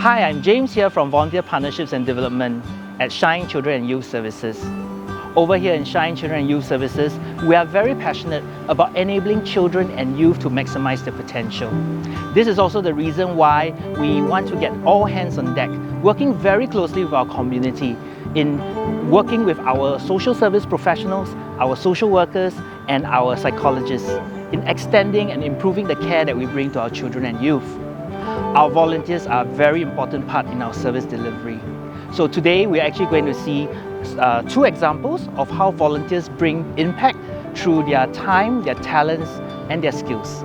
Hi, I'm James here from Volunteer Partnerships and Development at Shine Children and Youth Services. Over here in Shine Children and Youth Services, we are very passionate about enabling children and youth to maximize their potential. This is also the reason why we want to get all hands on deck, working very closely with our community in working with our social service professionals, our social workers, and our psychologists in extending and improving the care that we bring to our children and youth. Our volunteers are a very important part in our service delivery. So today we're actually going to see two examples of how volunteers bring impact through their time, their talents, and their skills.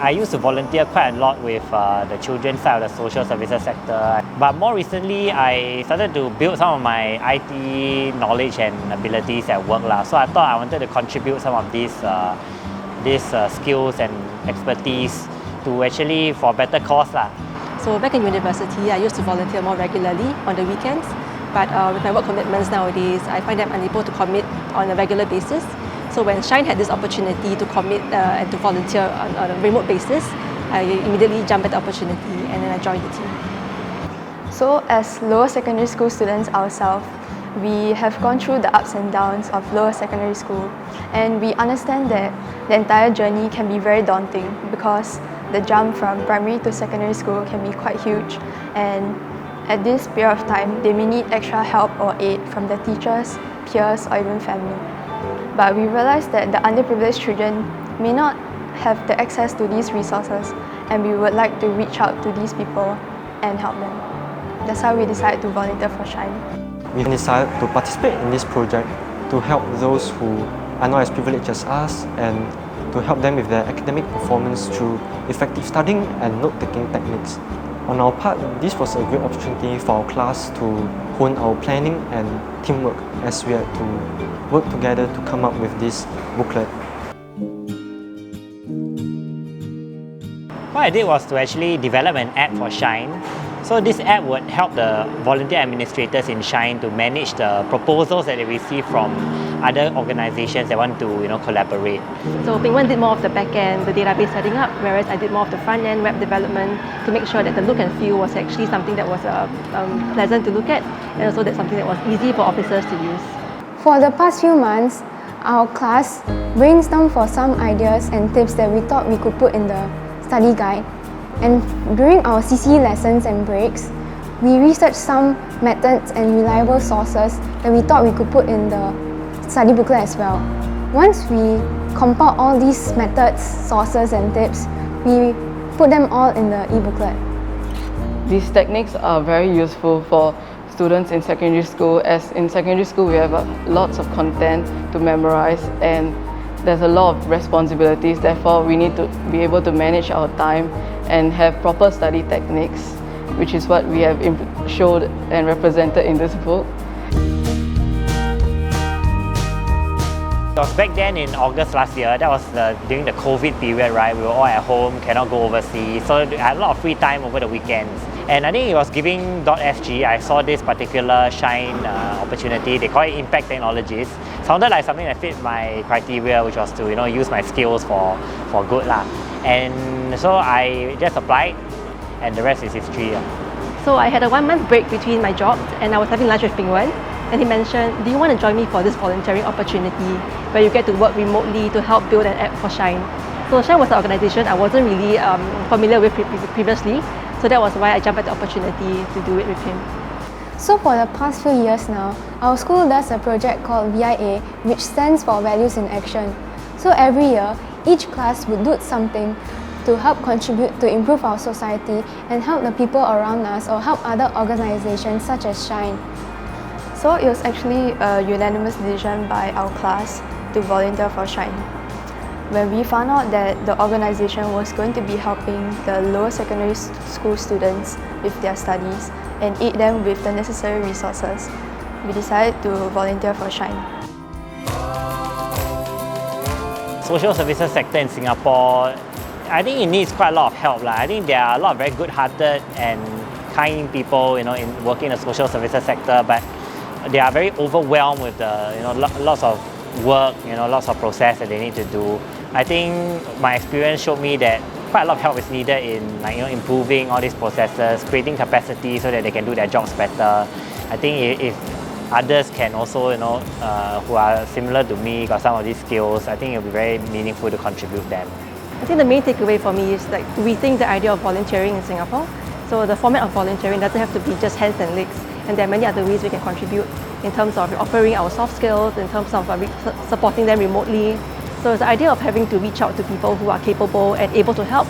I used to volunteer quite a lot with the children's side of the social services sector. But more recently, I started to build some of my IT knowledge and abilities at work. So I thought I wanted to contribute some of these skills and expertise to actually for a better cause. So back in university, I used to volunteer more regularly on the weekends. But with my work commitments nowadays, I find I'm unable to commit on a regular basis. So when Shine had this opportunity to commit and to volunteer on a remote basis, I immediately jumped at the opportunity and then I joined the team. So as lower secondary school students ourselves, we have gone through the ups and downs of lower secondary school, and we understand that the entire journey can be very daunting because the jump from primary to secondary school can be quite huge, and at this period of time, they may need extra help or aid from their teachers, peers, or even family. But we realized that the underprivileged children may not have the access to these resources, and we would like to reach out to these people and help them. That's how we decided to volunteer for Shine. We decided to participate in this project to help those who are not as privileged as us and to help them with their academic performance through effective studying and note-taking techniques. On our part, this was a great opportunity for our class to hone our planning and teamwork as we had to work together to come up with this booklet. What I did was to actually develop an app for Shine. So this app would help the volunteer administrators in Shine to manage the proposals that they receive from other organizations that want to collaborate. So Pingwen did more of the back end, the database setting up, whereas I did more of the front end web development to make sure that the look and feel was actually something that was pleasant to look at, and also that something that was easy for officers to use. For the past few months, our class brainstormed for some ideas and tips that we thought we could put in the study guide. And during our CCE lessons and breaks, we researched some methods and reliable sources that we thought we could put in the study booklet as well. Once we compiled all these methods, sources and tips, we put them all in the e-booklet. These techniques are very useful for students in secondary school, as in secondary school we have lots of content to memorize and there's a lot of responsibilities. Therefore, we need to be able to manage our time and have proper study techniques, which is what we have showed and represented in this book. It was back then in August last year. That was during the COVID period, right? We were all at home, cannot go overseas. So I had a lot of free time over the weekends. And I think it was giving .fg. I saw this particular Shine opportunity. They call it Impact Technologies. Sounded like something that fit my criteria, which was to use my skills for good lah. And so I just applied, and the rest is history. So I had a 1 month break between my jobs, and I was having lunch with Pingwen. And he mentioned, do you want to join me for this volunteering opportunity where you get to work remotely to help build an app for Shine? So Shine was an organization I wasn't really familiar with previously, so that was why I jumped at the opportunity to do it with him. So for the past few years now, our school does a project called VIA, which stands for Values in Action. So every year, each class would do something to help contribute to improve our society and help the people around us or help other organizations such as Shine. So it was actually a unanimous decision by our class to volunteer for Shine. When we found out that the organization was going to be helping the lower secondary school students with their studies and aid them with the necessary resources, we decided to volunteer for Shine. Social services sector in Singapore, I think it needs quite a lot of help. I think there are a lot of very good-hearted and kind people, in working in the social services sector, but they are very overwhelmed with the, lots of work, lots of process that they need to do. I think my experience showed me that quite a lot of help is needed in improving all these processes, creating capacity so that they can do their jobs better. I think if others can also, who are similar to me, got some of these skills, I think it'll be very meaningful to contribute them. I think the main takeaway for me is like rethink the idea of volunteering in Singapore. So the format of volunteering doesn't have to be just hands and legs, and there are many other ways we can contribute in terms of offering our soft skills, in terms of supporting them remotely. So it's the idea of having to reach out to people who are capable and able to help,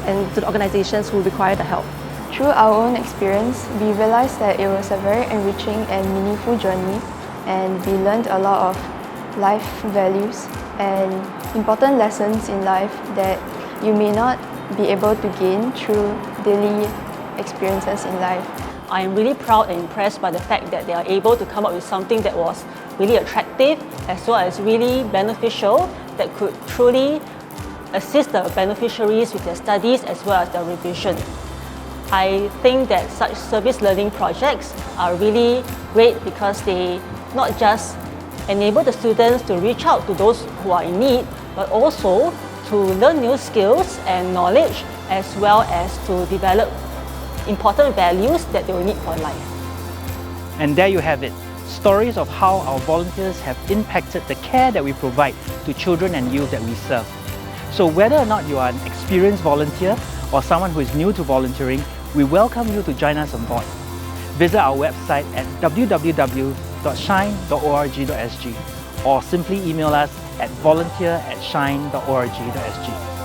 and to the organizations who require the help. Through our own experience, we realized that it was a very enriching and meaningful journey, and we learned a lot of life values and important lessons in life that you may not be able to gain through daily experiences in life. I am really proud and impressed by the fact that they are able to come up with something that was really attractive as well as really beneficial, that could truly assist the beneficiaries with their studies as well as their revision. I think that such service learning projects are really great because they not just enable the students to reach out to those who are in need, but also to learn new skills and knowledge, as well as to develop important values that they will need for life. And there you have it, stories of how our volunteers have impacted the care that we provide to children and youth that we serve. So whether or not you are an experienced volunteer or someone who is new to volunteering, we welcome you to join us on board. Visit our website at www.shine.org.sg or simply email us at volunteer@shine.org.sg.